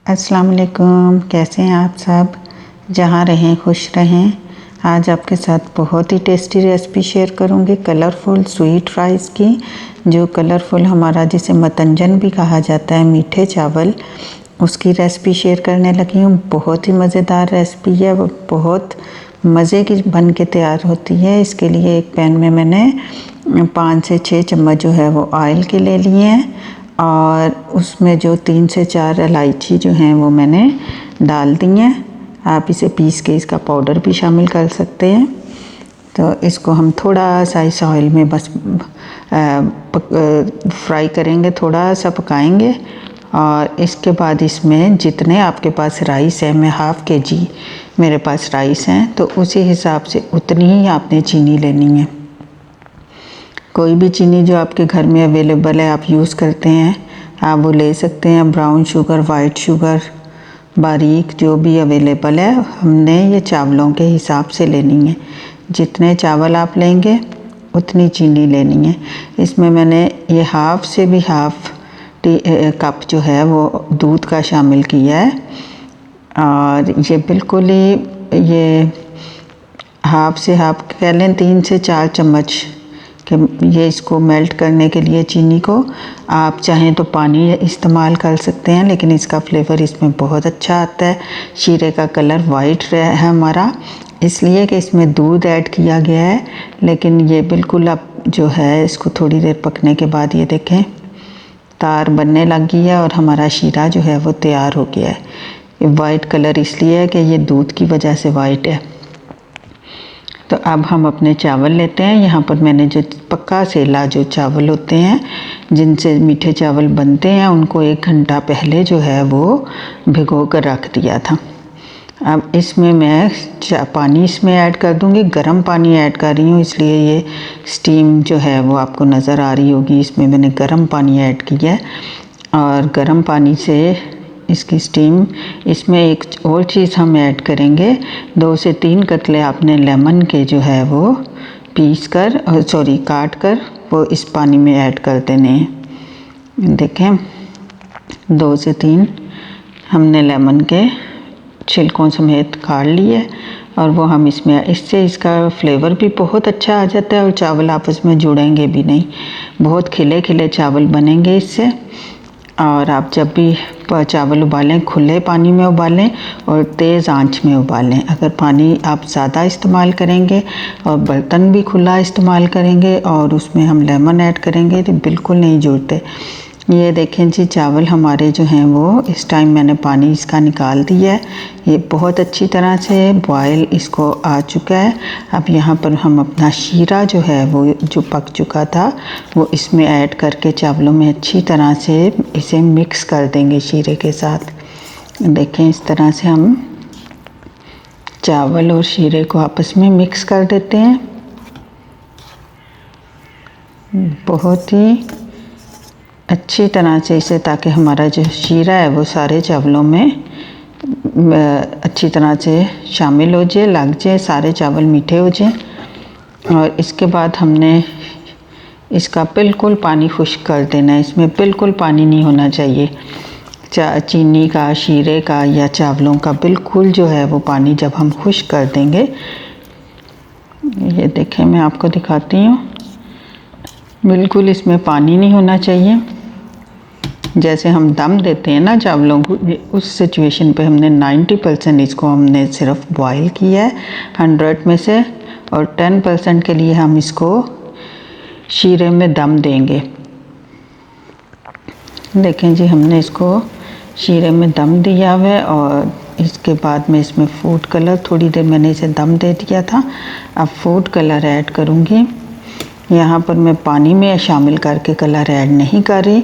अस्सलाम वालेकुम। कैसे हैं आप सब? जहाँ रहें खुश रहें। आज आपके साथ बहुत ही टेस्टी रेसिपी शेयर करूँगी कलरफुल स्वीट राइस की। जो कलरफुल हमारा जिसे मतंजन भी कहा जाता है, मीठे चावल, उसकी रेसिपी शेयर करने लगी हूँ। बहुत ही मज़ेदार रेसिपी है, वो बहुत मज़े की बन के तैयार होती है। इसके लिए एक पैन में मैंने 5 से 6 चम्मच जो है वो ऑयल के ले लिए हैं और उसमें जो 3 से 4 इलायची जो हैं वो मैंने डाल दी हैं। आप इसे पीस के इसका पाउडर भी शामिल कर सकते हैं। तो इसको हम थोड़ा सा इस ऑयल में बस फ्राई करेंगे, थोड़ा सा पकाएंगे। और इसके बाद इसमें जितने आपके पास राइस है, मैं हाफ़ kg मेरे पास राइस हैं, तो उसी हिसाब से उतनी ही आपने चीनी लेनी है। कोई भी चीनी जो आपके घर में अवेलेबल है, आप यूज़ करते हैं, आप वो ले सकते हैं। ब्राउन शुगर, वाइट शुगर, बारीक जो भी अवेलेबल है, हमने ये चावलों के हिसाब से लेनी है। जितने चावल आप लेंगे उतनी चीनी लेनी है। इसमें मैंने ये हाफ़ से भी हाफ़ कप जो है वो दूध का शामिल किया है। और ये बिल्कुल ही ये हाफ़ से हाफ़ कह लें 3 से 4 चम्मच कि ये इसको मेल्ट करने के लिए चीनी को आप चाहें तो पानी इस्तेमाल कर सकते हैं, लेकिन इसका फ्लेवर इसमें बहुत अच्छा आता है। शीरे का कलर वाइट है हमारा, इसलिए कि इसमें दूध ऐड किया गया है। लेकिन ये बिल्कुल अब जो है इसको थोड़ी देर पकने के बाद ये देखें तार बनने लग गई है और हमारा शीरा जो है वो तैयार हो गया है। ये वाइट कलर इसलिए है कि ये दूध की वजह से वाइट है। तो अब हम अपने चावल लेते हैं। यहाँ पर मैंने जो पक्का सेला जो चावल होते हैं, जिनसे मीठे चावल बनते हैं, उनको 1 घंटा पहले जो है वो भिगो कर रख दिया था। अब इसमें मैं पानी इसमें ऐड कर दूँगी। गर्म पानी ऐड कर रही हूँ, इसलिए ये स्टीम जो है वो आपको नज़र आ रही होगी। इसमें मैंने गर्म पानी ऐड किया है और गर्म पानी से इसकी स्टीम। इसमें एक और चीज़ हम ऐड करेंगे, 2 से 3 कतले आपने लेमन के जो है वो काट कर वो इस पानी में ऐड कर देने हैं। देखें 2 से 3 हमने लेमन के छिलकों समेत काट लिए और वो हम इससे इसका फ्लेवर भी बहुत अच्छा आ जाता है और चावल आपस में जुड़ेंगे भी नहीं। बहुत खिले खिले चावल बनेंगे इससे। और आप जब भी चावल उबालें, खुले पानी में उबालें और तेज़ आंच में उबालें। अगर पानी आप ज़्यादा इस्तेमाल करेंगे और बर्तन भी खुला इस्तेमाल करेंगे और उसमें हम लेमन ऐड करेंगे तो बिल्कुल नहीं जुड़ते। ये देखें जी, चावल हमारे जो हैं वो इस टाइम मैंने पानी इसका निकाल दिया है। ये बहुत अच्छी तरह से बॉयल इसको आ चुका है। अब यहाँ पर हम अपना शीरा जो है वो जो पक चुका था वो इसमें ऐड करके चावलों में अच्छी तरह से इसे मिक्स कर देंगे शीरे के साथ। देखें इस तरह से हम चावल और शीरे को आपस में मिक्स कर देते हैं। बहुत ही अच्छी तरह से इसे, ताकि हमारा जो शीरा है वो सारे चावलों में अच्छी तरह से शामिल हो जाए, लग जाए, सारे चावल मीठे हो जाए। और इसके बाद हमने इसका बिल्कुल पानी खुश्क कर देना है। इसमें बिल्कुल पानी नहीं होना चाहिए। चीनी का, शीरे का या चावलों का बिल्कुल जो है वो पानी जब हम खुश्क कर देंगे, ये देखें मैं आपको दिखाती हूँ, बिल्कुल इसमें पानी नहीं होना चाहिए। जैसे हम दम देते हैं ना चावलों को, उस सिचुएशन पे हमने 90% इसको हमने सिर्फ बॉईल किया है 100 में से, और 10% के लिए हम इसको शीरे में दम देंगे। देखें जी, हमने इसको शीरे में दम दिया हुआ है और इसके बाद में इसमें फूड कलर, थोड़ी देर मैंने इसे दम दे दिया था, अब फूड कलर ऐड करूँगी। यहाँ पर मैं पानी में शामिल करके कलर ऐड नहीं कर रही,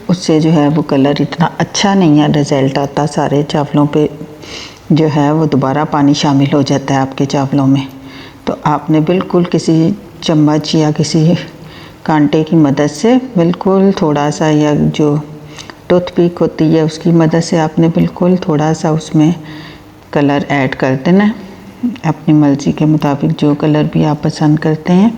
उससे जो है वो कलर इतना अच्छा नहीं है रिज़ल्ट आता। सारे चावलों पे जो है वो दोबारा पानी शामिल हो जाता है आपके चावलों में। तो आपने बिल्कुल किसी चम्मच या किसी कांटे की मदद से बिल्कुल थोड़ा सा, या जो टूथपिक होती है उसकी मदद से आपने बिल्कुल थोड़ा सा उसमें कलर ऐड कर देना है, अपनी मर्ज़ी के मुताबिक जो कलर भी आप पसंद करते हैं।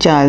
4